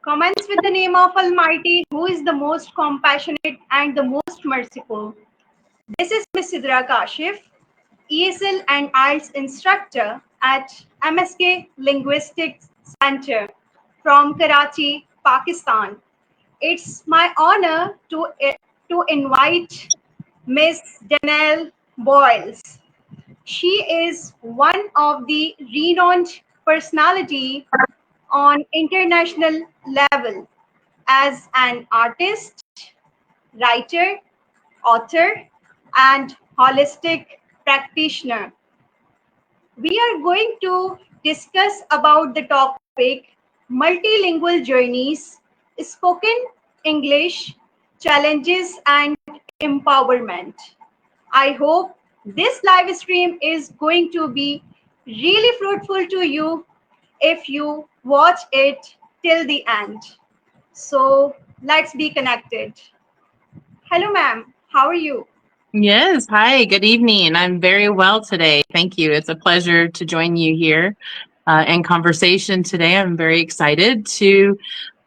Commence with the name of Almighty, who is the most compassionate and the most merciful. This is Miss Sidra Kashif, ESL and IELTS instructor at MSK Linguistics Center from Karachi, Pakistan. It's my honor to invite Miss Danelle Boyles. She is one of the renowned personality on international level as an artist, writer, author, and holistic practitioner. We are going to discuss about the topic multilingual journeys, spoken English, challenges, and empowerment. I hope this live stream is going to be really fruitful to you if you watch it till the end. So let's be connected. Hello, ma'am. How are you? Yes. Hi, good evening. I'm very well today. Thank you. It's a pleasure to join you here in conversation today. I'm very excited to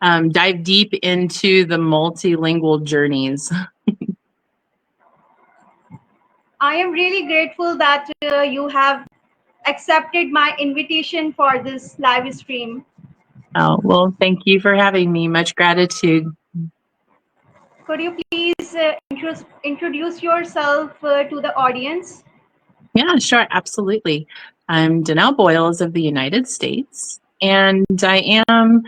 dive deep into the multilingual journeys. I am really grateful that you have accepted my invitation for this live stream. Oh, well, thank you for having me. Much gratitude. Could you please introduce yourself to the audience? Yeah, sure. Absolutely. I'm Denelle Boyles of the United States, and I am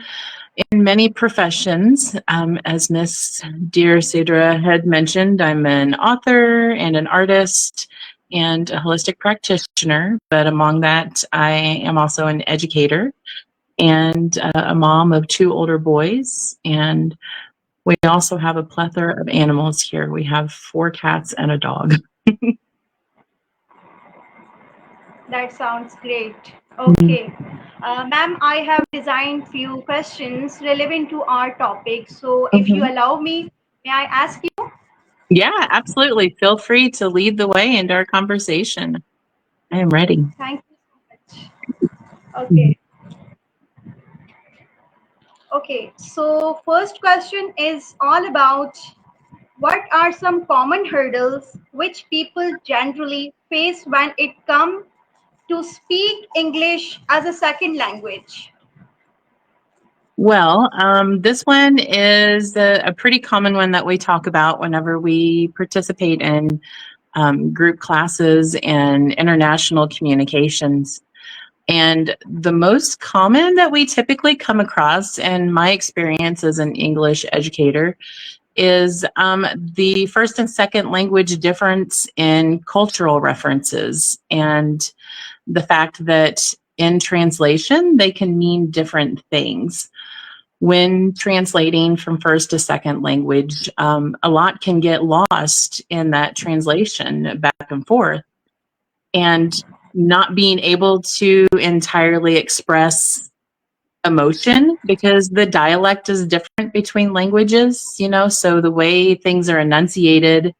in many professions. As Miss Dear Sidra had mentioned, I'm an author and an artist and a holistic practitioner, but among that, I am also an educator and a mom of 2 older boys. And we also have a plethora of animals here. We have 4 cats and a dog. That sounds great. Okay. Ma'am, I have designed few questions relevant to our topic. So if you allow me, may I ask you? Yeah, absolutely. Feel free to lead the way into our conversation. I am ready. Thank you so much. Okay. Okay. So first question is all about what are some common hurdles which people generally face when it comes to speak English as a second language? Well, this one is a pretty common one that we talk about whenever we participate in group classes and international communications. And the most common that we typically come across, in my experience as an English educator, is the first and second language difference in cultural references, and the fact that in translation, they can mean different things. When translating from first to second language, a lot can get lost in that translation back and forth. And not being able to entirely express emotion because the dialect is different between languages, so the way things are enunciated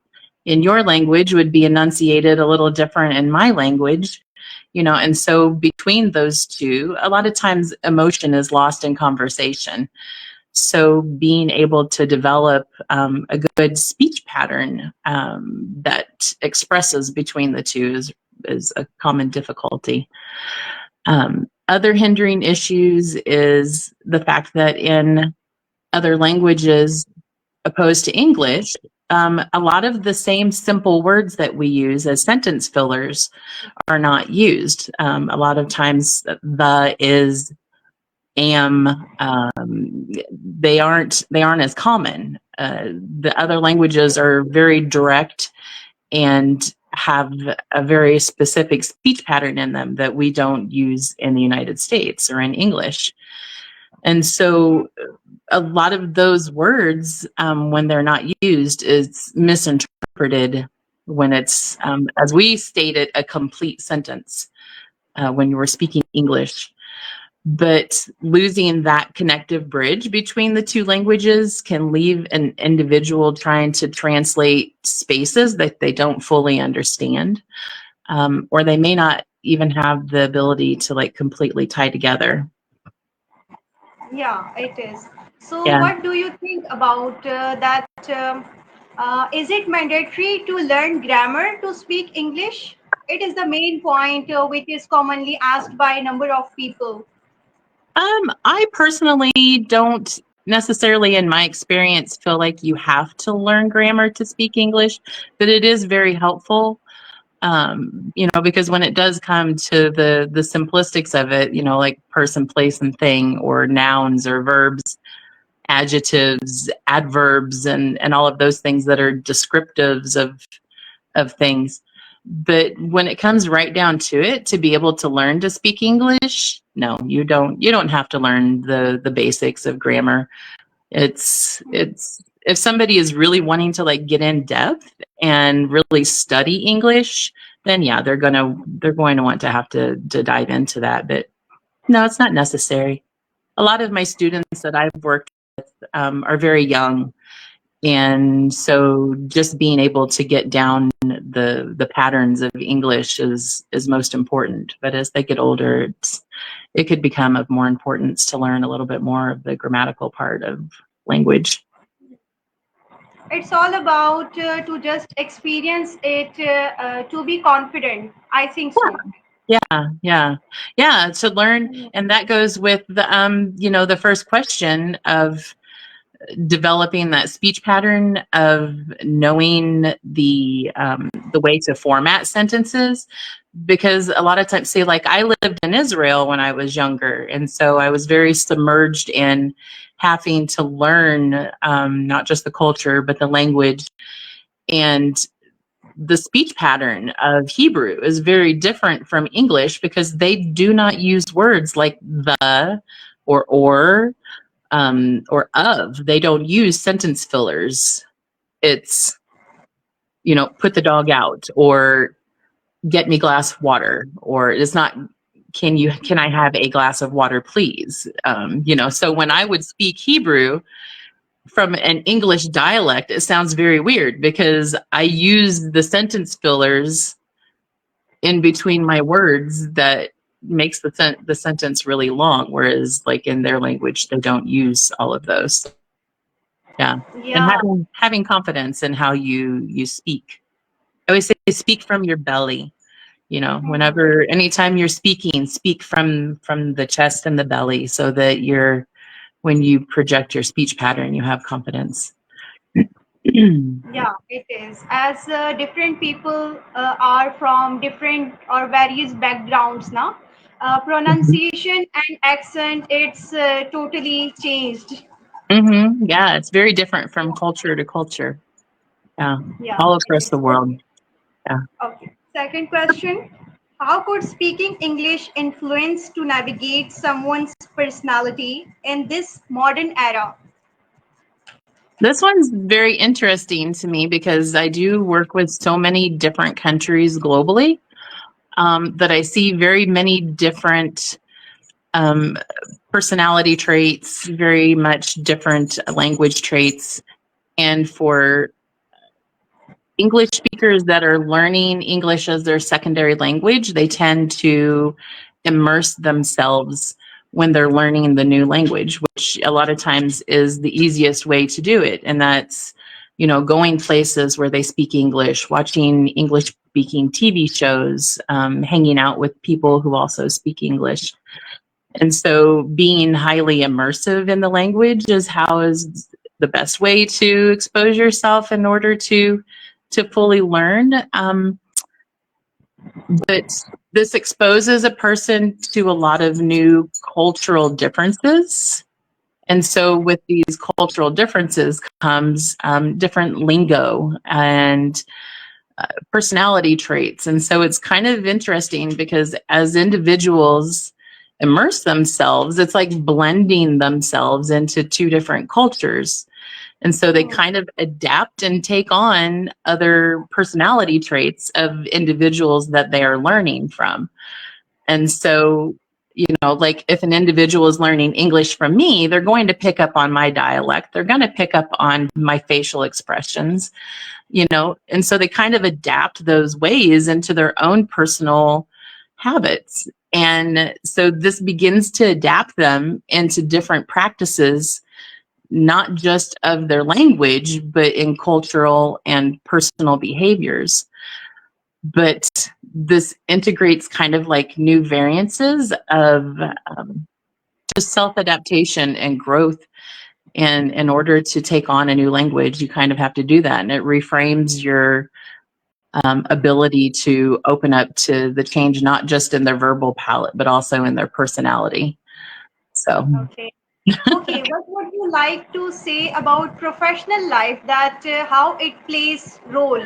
in your language would be enunciated a little different in my language, and so between those two, a lot of times emotion is lost in conversation. So being able to develop a good speech pattern that expresses between the two is a common difficulty. Other hindering issues is the fact that in other languages opposed to English, a lot of the same simple words that we use as sentence fillers are not used. A lot of times the, is, am, they aren't as common. The other languages are very direct and have a very specific speech pattern in them that we don't use in the United States or in English. And so a lot of those words, when they're not used, is misinterpreted when it's, as we stated, a complete sentence when you were speaking English. But losing that connective bridge between the two languages can leave an individual trying to translate spaces that they don't fully understand, or they may not even have the ability to completely tie together. Yeah, it is. So, Yeah. what do you think about that? Is it mandatory to learn grammar to speak English? It is the main point which is commonly asked by a number of people. I personally don't necessarily, in my experience, feel like you have to learn grammar to speak English, but it is very helpful. Because when it does come to the simplistics of it, like person, place, and thing, or nouns or verbs, adjectives, adverbs, and all of those things that are descriptives of things. But when it comes right down to it, to be able to learn to speak English, no, you don't have to learn the basics of grammar. It's if somebody is really wanting to like get in depth and really study English, then yeah, they're going to want to have to dive into that. But no, it's not necessary. A lot of my students that I've worked are very young, and so just being able to get down the patterns of English is most important. But as they get older, it could become of more importance to learn a little bit more of the grammatical part of language. It's all about to just experience it to be confident. I think so. Yeah, to learn. And that goes with the first question of developing that speech pattern, of knowing the way to format sentences. Because a lot of times, say, like, I lived in Israel when I was younger, and so I was very submerged in having to learn not just the culture but the language. And the speech pattern of Hebrew is very different from English because they do not use words like the or of. They don't use sentence fillers. It's, put the dog out, or get me glass of water, or it's not, can I have a glass of water, please? So when I would speak Hebrew from an English dialect, it sounds very weird because I use the sentence fillers in between my words that makes the sentence really long, whereas like in their language they don't use all of those. Yeah. And Yeah, having confidence in how you speak. I always say speak from your belly. Anytime you're speaking, speak from the chest and the belly, so that when you project your speech pattern, you have confidence. yeah, it is. As different people are from different or various backgrounds now, Mhm. pronunciation and accent, it's totally changed. Yeah, it's very different from culture to culture. Yeah, Yeah, all it across the is. world. Yeah. Okay. Second question. How could speaking English influence to navigate someone's personality in this modern era? This one's very interesting to me because I do work with so many different countries globally, that I see very many different um, personality traits, very much different language traits. And for English speakers that are learning English as their secondary language, they tend to immerse themselves when they're learning the new language, which a lot of times is the easiest way to do it. And that's, going places where they speak English, watching English speaking TV shows, hanging out with people who also speak English. And so being highly immersive in the language is the best way to expose yourself in order to fully learn. But this exposes a person to a lot of new cultural differences. And so with these cultural differences comes different lingo and personality traits. And so it's kind of interesting because as individuals immerse themselves, it's like blending themselves into two different cultures. And so they kind of adapt and take on other personality traits of individuals that they are learning from. And so, like if an individual is learning English from me, they're going to pick up on my dialect. They're going to pick up on my facial expressions, and so they kind of adapt those ways into their own personal habits. And so this begins to adapt them into different practices not just of their language, but in cultural and personal behaviors. But this integrates kind of like new variances of just self-adaptation and growth. And in order to take on a new language, you kind of have to do that. And it reframes your ability to open up to the change, not just in their verbal palette, but also in their personality. So, Okay. Okay, what would you like to say about professional life, that how it plays role?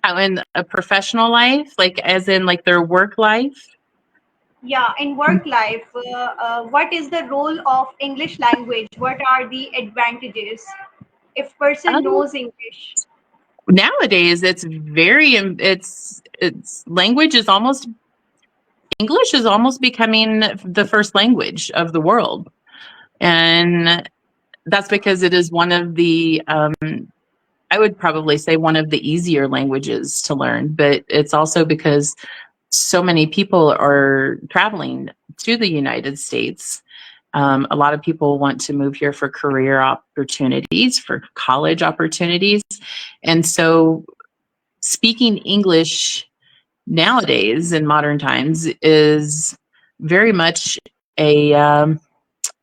how in a professional life, like as in like their work life? Yeah, in work life, what is the role of English language? What are the advantages if person Um, knows English? Nowadays, it's language is almost English is almost becoming the first language of the world, and that's because it is one of the I would probably say one of the easier languages to learn, but it's also because so many people are traveling to the United States. A lot of people want to move here for career opportunities, for college opportunities. And so speaking English nowadays in modern times is very much a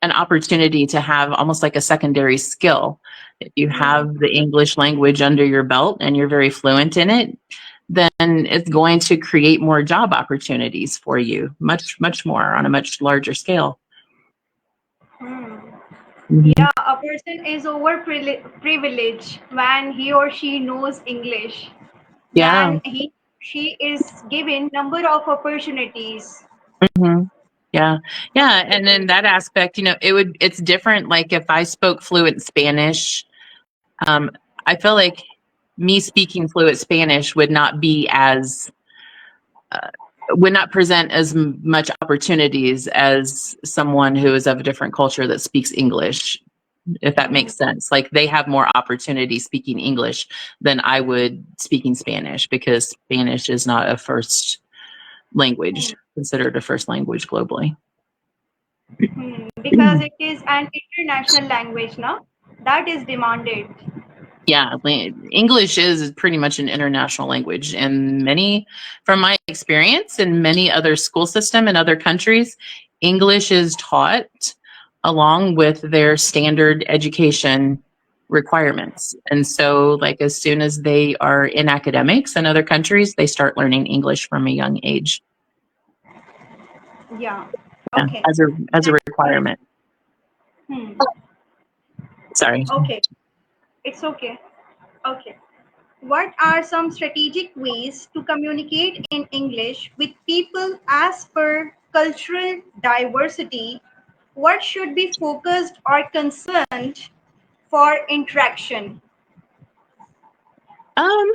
an opportunity to have almost like a secondary skill. If you Hmm. have the English language under your belt and you're very fluent in it, then it's going to create more job opportunities for you, much more on a much larger scale. Hmm. Mhm. Yeah, a person is over privileged when he or she knows English. Yeah. Then she is given number of opportunities. hmm Yeah. Yeah. And then that aspect, it's different. Like if I spoke fluent Spanish, um, I feel like me speaking fluent Spanish would not present as much opportunities as someone who is of a different culture that speaks English, if that Hmm. makes sense. Like they have more opportunity speaking English than I would speaking Spanish, because Spanish is not a first Hmm. language, considered a first language globally. Hmm. Because it is an international language, no? That is demanded. Yeah, English is pretty much an international language, and from my experience in many other school system in other countries, English is taught along with their standard education requirements. And so, like as soon as they are in academics in other countries, they start learning English from a young age. Yeah. Yeah, Okay. as a requirement. Hmm. Sorry. Okay. It's okay. Okay. What are some strategic ways to communicate in English with people as per cultural diversity? What should be focused or concerned for interaction? Um,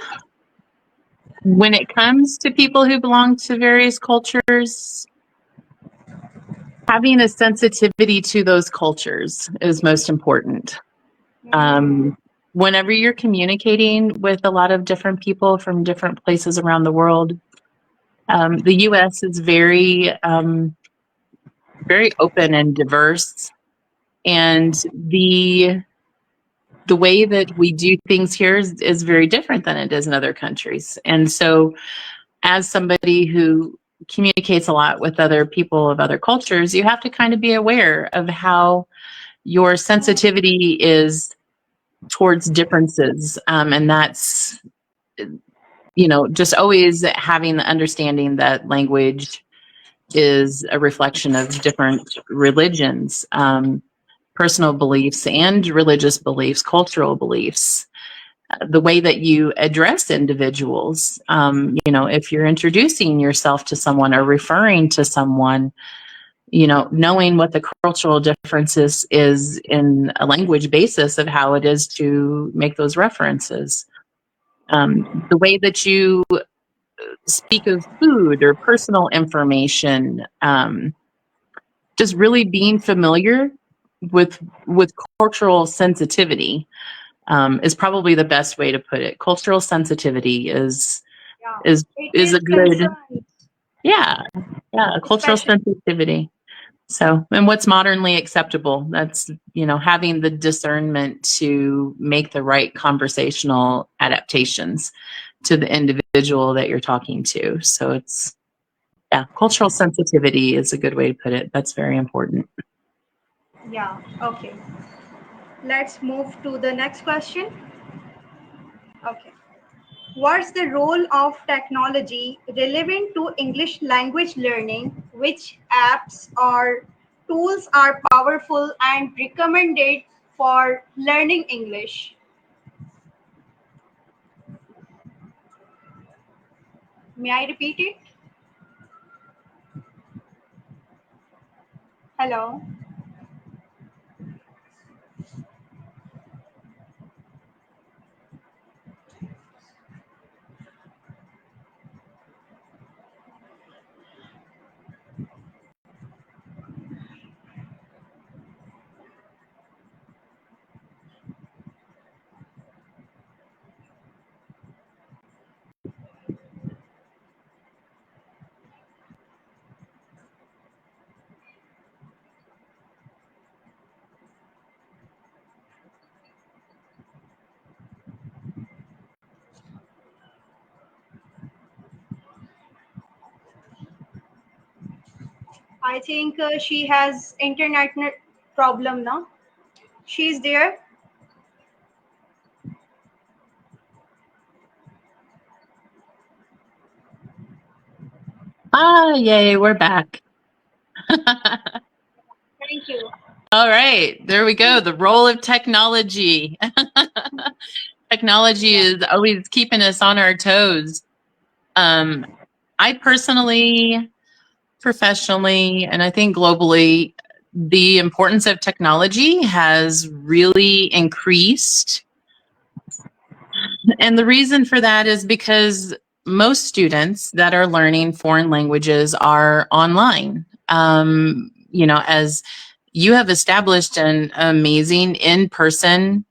when it comes to people who belong to various cultures, having a sensitivity to those cultures is most important. Hmm. Whenever you're communicating with a lot of different people from different places around the world, the U.S. is very open and diverse, and the way that we do things here is very different than it is in other countries. And so, as somebody who communicates a lot with other people of other cultures, you have to kind of be aware of how your sensitivity is towards differences. And that's, just always having the understanding that language is a reflection of different religions, personal beliefs and religious beliefs, cultural beliefs. The way that you address individuals, if you're introducing yourself to someone or referring to someone, knowing what the cultural differences is in a language basis of how it is to make those references. The way that you speak of food or personal information, just really being familiar with cultural sensitivity is probably the best way to put it. Cultural sensitivity is Yeah. is It is is a good, concerned, yeah, cultural especially. sensitivity. So, and what's modernly acceptable? That's, having the discernment to make the right conversational adaptations to the individual that you're talking to. So it's, cultural sensitivity is a good way to put it. That's very important. Yeah, okay. Let's move to the next question. Okay. What's the role of technology relevant to English language learning? Which apps or tools are powerful and recommended for learning English? May I repeat it? Hello. I think she has internet problem now. She's there. Yay, we're back. Thank you. All right, there we go. The role of technology. Technology is always keeping us on our toes. I personally, professionally, and I think globally, the importance of technology has really increased. And the reason for that is because most students that are learning foreign languages are online. As you have established an amazing in-person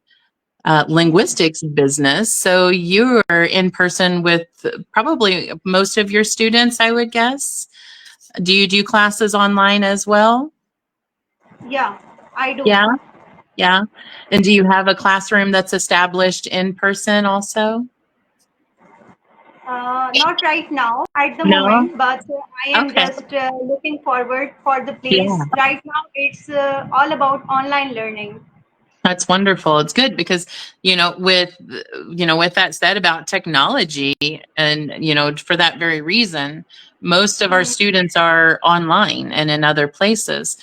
linguistics business. So you are in person with probably most of your students, I would guess. Do you do classes online as well? Yeah, I do. Yeah. Yeah. And do you have a classroom that's established in person also? Not right now at the No? moment, but I am Okay. just looking forward for the Yeah. place. Right now, it's all about online learning. That's wonderful. It's good because, with that said about technology and, for that very reason, most of our Hmm. students are online and in other places.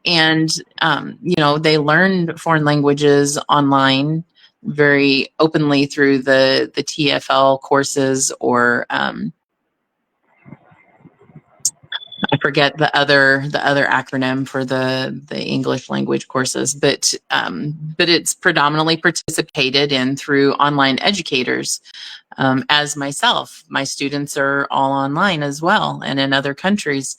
And, they learn foreign languages online very openly through the TEFL courses or, I forget the other acronym for the English language courses, but it's predominantly participated in through online educators. As myself, my students are all online as well, and in other countries.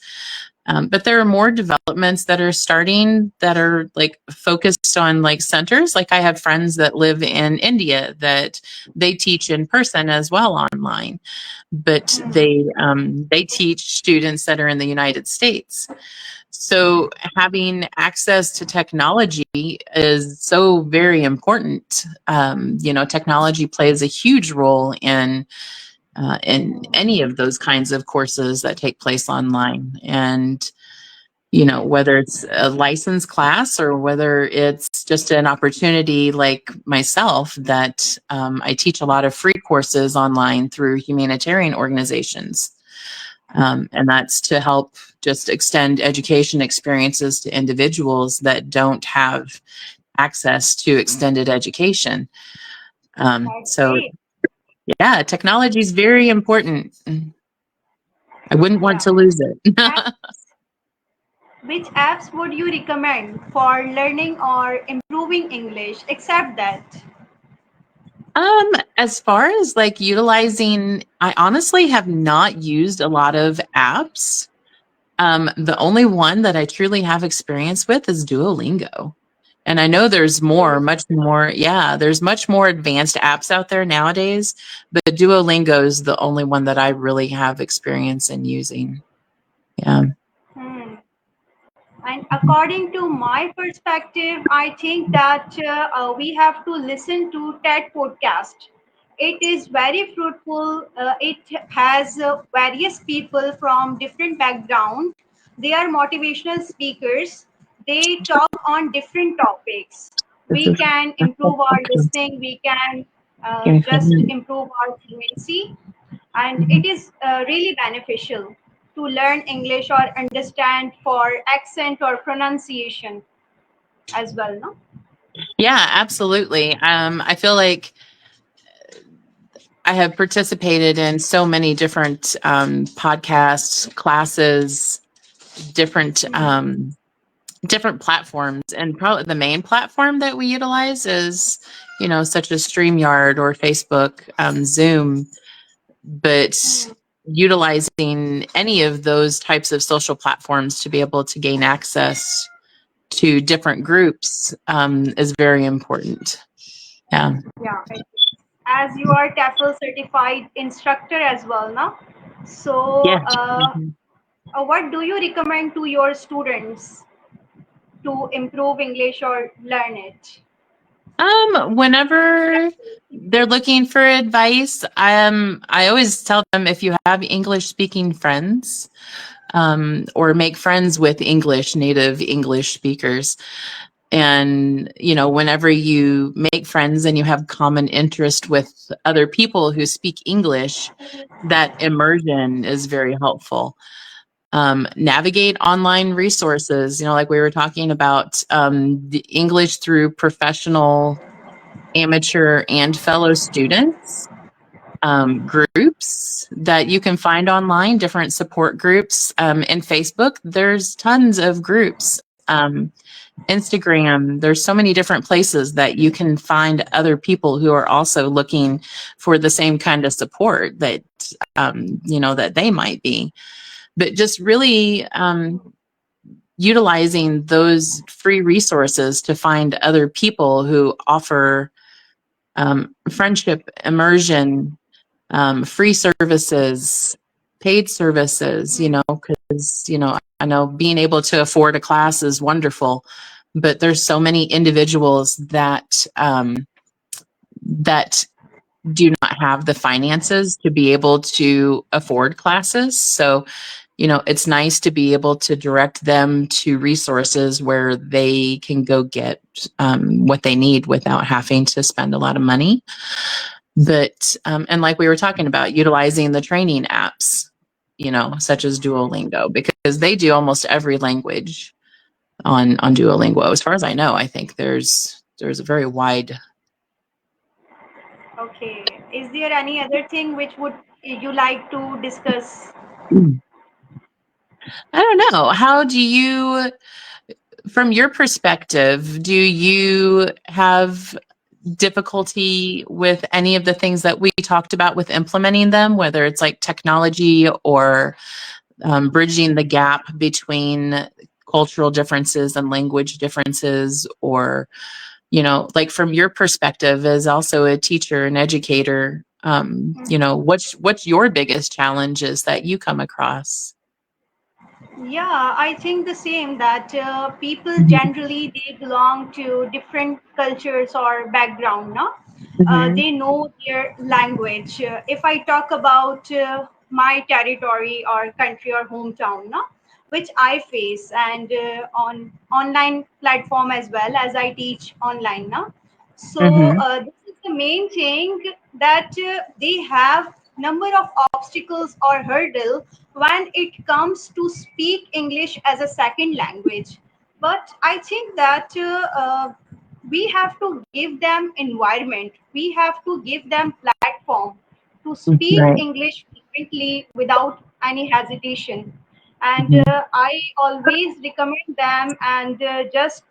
But there are more developments that are starting that are like focused on like centers. Like I have friends that live in India that they teach in person as well online, but they teach students that are in the United States. So having access to technology is so very important. Technology plays a huge role in any of those kinds of courses that take place online. And, whether it's a licensed class or whether it's just an opportunity like myself that I teach a lot of free courses online through humanitarian organizations. And that's to help just extend education experiences to individuals that don't have access to extended education. That's So, great. yeah, technology is very important. I wouldn't want Yeah. to lose it. Which apps would you recommend for learning or improving English, except that? As far as like utilizing, I honestly have not used a lot of apps. The only one that I truly have experience with is Duolingo. And I know there's much more. Yeah, there's much more advanced apps out there nowadays, but Duolingo is the only one that I really have experience in using. Yeah. Hmm. And according to my perspective, I think that we have to listen to TED podcast. It is very fruitful. It has various people from different background. They are motivational speakers. They talk on different topics. We can improve our listening. We can just improve our fluency, and it is really beneficial to learn English or understand for accent or pronunciation as well, no? Yeah, absolutely. I feel like I have participated in so many different podcasts, classes, different different platforms, and probably the main platform that we utilize is, such as StreamYard or Facebook, Zoom. But utilizing any of those types of social platforms to be able to gain access to different groups is very important. Yeah. Yeah. As you are TEFL certified instructor as well, no? So, Yes. Mhm. what do you recommend to your students to improve English or learn it? Whenever they're looking for advice, I always tell them, if you have English speaking friends, or make friends with native English speakers. And, whenever you make friends and you have common interest with other people who speak English, that immersion is very helpful. Navigate online resources, like we were talking about, the English through professional, amateur, and fellow students. Groups that you can find online, different support groups. In Facebook, there's tons of groups. Instagram, there's so many different places that you can find other people who are also looking for the same kind of support that, that they might be. But just really utilizing those free resources to find other people who offer friendship, immersion, free services, paid services, because, I know being able to afford a class is wonderful, but there's so many individuals that do not have the finances to be able to afford classes. So, it's nice to be able to direct them to resources where they can go get what they need without having to spend a lot of money. But, and like we were talking about, utilizing the training apps, such as Duolingo, because they do almost every language on Duolingo. As far as I know, I think there's a very wide. Okay. Is there any other thing which would you like to discuss? I don't know. How do you, from your perspective, do you have difficulty with any of the things that we talked about with implementing them, whether it's like technology or bridging the gap between cultural differences and language differences, or, like from your perspective as also a teacher and educator, what's your biggest challenges that you come across? Yeah, I think the same that people generally they belong to different cultures or background, no? Mm-hmm. They know their language. If I talk about my territory or country or hometown, no? Which I face, and on online platform as well as I teach online, no? So Mm-hmm. this is the main thing that they have number of obstacles or hurdle when it comes to speak English as a second language. But I think that we have to give them environment. We have to give them platform to speak Right. English fluently without any hesitation. And Mm-hmm. I always recommend them and just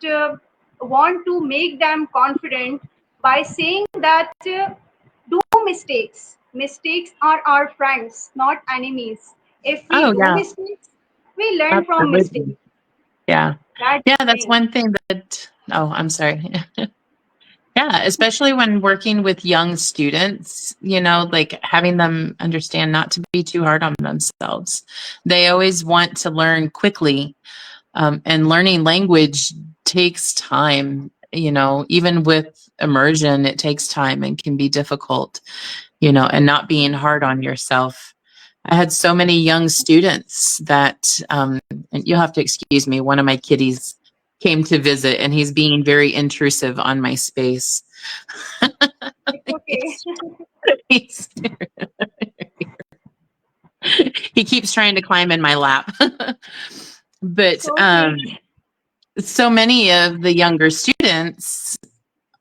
want to make them confident by saying that do mistakes. Mistakes are our friends, not enemies. If we Oh, do yeah, mistakes, we learn from absolutely. mistakes. Yeah. That's Yeah, the that's thing. one thing that, oh, I'm sorry. Yeah, especially when working with young students, like having them understand not to be too hard on themselves. They always want to learn quickly, And learning language takes time, you know, even with immersion, it takes time and can be difficult, you know, and not being hard on yourself. I had so many young students that, and you'll have to excuse me, one of my kitties came to visit and he's being very intrusive on my space. It's okay. He's- he keeps trying to climb in my lap. But So sweet. so many of the younger students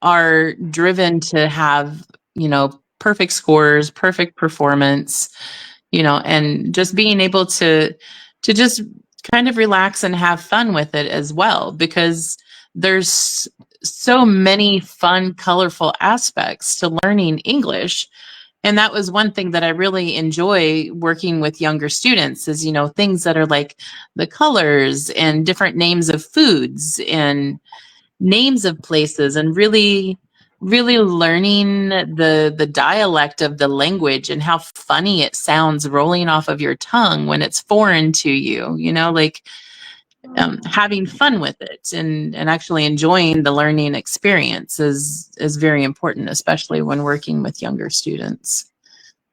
are driven to have, you know, perfect scores, perfect performance, you know, and just being able to just kind of relax and have fun with it as well, because there's so many fun, colorful aspects to learning English. And that was one thing that I really enjoy working with younger students is, you know, things that are like the colors and different names of foods and names of places, and really learning the dialect of the language and how funny it sounds rolling off of your tongue when it's foreign to you, you know, like having fun with it and actually enjoying the learning experience is very important, especially when working with younger students.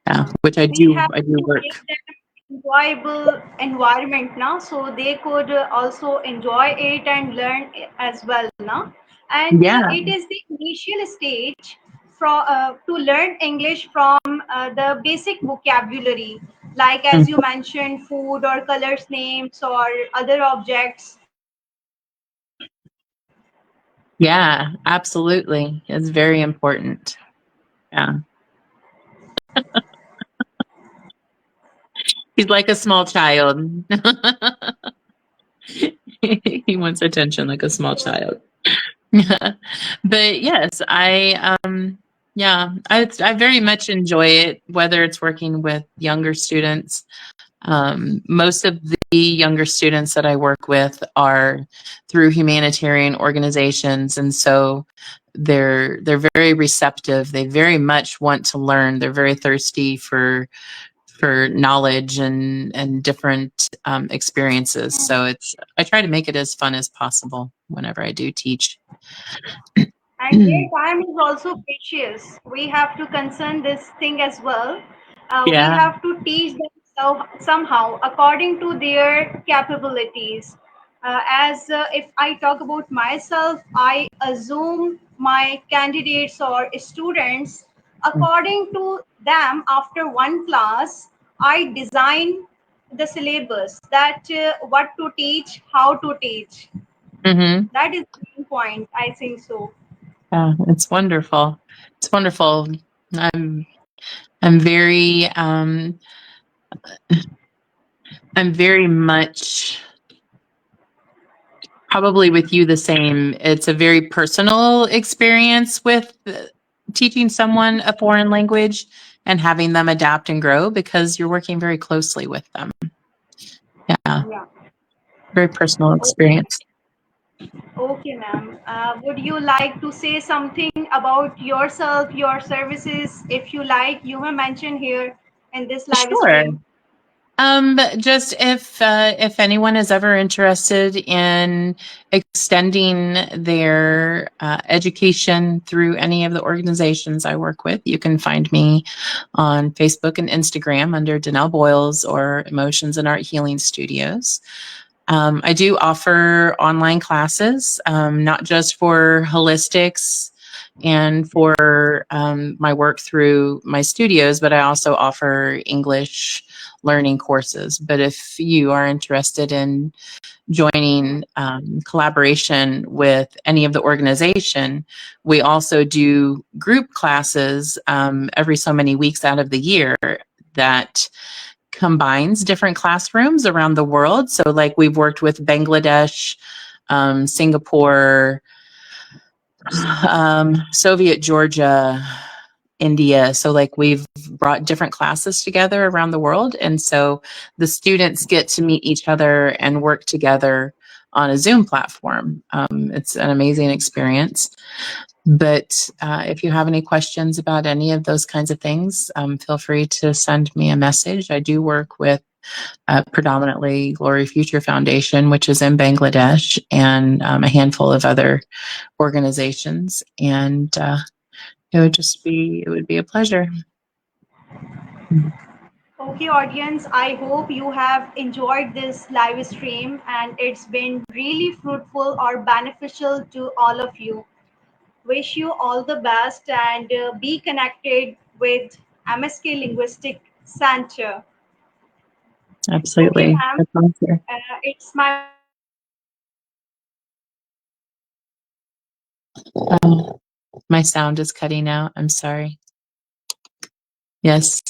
Yeah, which We have I do to work. make them enjoyable environment now, so they could also enjoy it and learn as well now. And Yeah. it is the initial stage from to learn English from the basic vocabulary, like as you mentioned, food or colors names or other objects. Yeah, absolutely. It's very important. Yeah. He's like a small child. He wants attention like a small child. But yes, I very much enjoy it, whether it's working with younger students. Most of the younger students that I work with are through humanitarian organizations, and so they're very receptive. They very much want to learn. They're very thirsty for knowledge and different experiences. So I try to make it as fun as possible whenever I do teach. And their time is also precious. We have to concern this thing as well. We Yeah. have to teach them somehow according to their capabilities. As if I talk about myself, I assume my candidates or students according to them. After one class, I design the syllabus that what to teach, how to teach. Mm-hmm. That is the main point, I think so. Yeah, it's wonderful. It's wonderful. I'm I'm very I'm very much probably with you the same. It's a very personal experience with teaching someone a foreign language and having them adapt and grow because you're working very closely with them. Yeah, Yeah. very personal Okay. experience. Okay, ma'am. Would you like to say something about yourself, your services? If you like, you may mention here in this live Sure. stream. Just if anyone is ever interested in extending their education through any of the organizations I work with, you can find me on Facebook and Instagram under Denelle Boyles or Emotions and Art Healing Studios. I do offer online classes, not just for holistics and for my work through my studios, but I also offer English learning courses. But if you are interested in joining collaboration with any of the organization, we also do group classes every so many weeks out of the year that combines different classrooms around the world. So like we've worked with Bangladesh, Singapore, Soviet Georgia, India. So like we've brought different classes together around the world. And so the students get to meet each other and work together on a Zoom platform. It's an amazing experience. But if you have any questions about any of those kinds of things, feel free to send me a message. I do work with predominantly Glory Future Foundation, which is in Bangladesh, and a handful of other organizations. And it would be a pleasure. Okay, audience, I hope you have enjoyed this live stream and it's been really fruitful or beneficial to all of you. Wish you all the best and be connected with MSK Linguistic Center. Okay, Absolutely. ma'am, That's awesome. it's my My sound is cutting out. I'm sorry. Yes.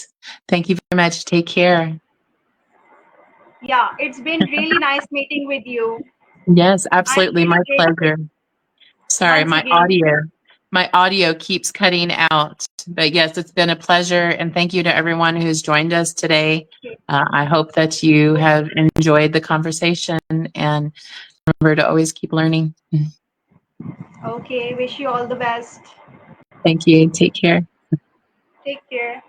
Thank you very much. Take care. yeah, it's been really nice meeting with you. Yes, I'm absolutely. My really grateful pleasure. Sorry, once again. my audio keeps cutting out. But yes, it's been a pleasure. And thank you to everyone who's joined us today. I hope that you have enjoyed the conversation, and remember to always keep learning. Okay, wish you all the best. Thank you. Take care. Take care.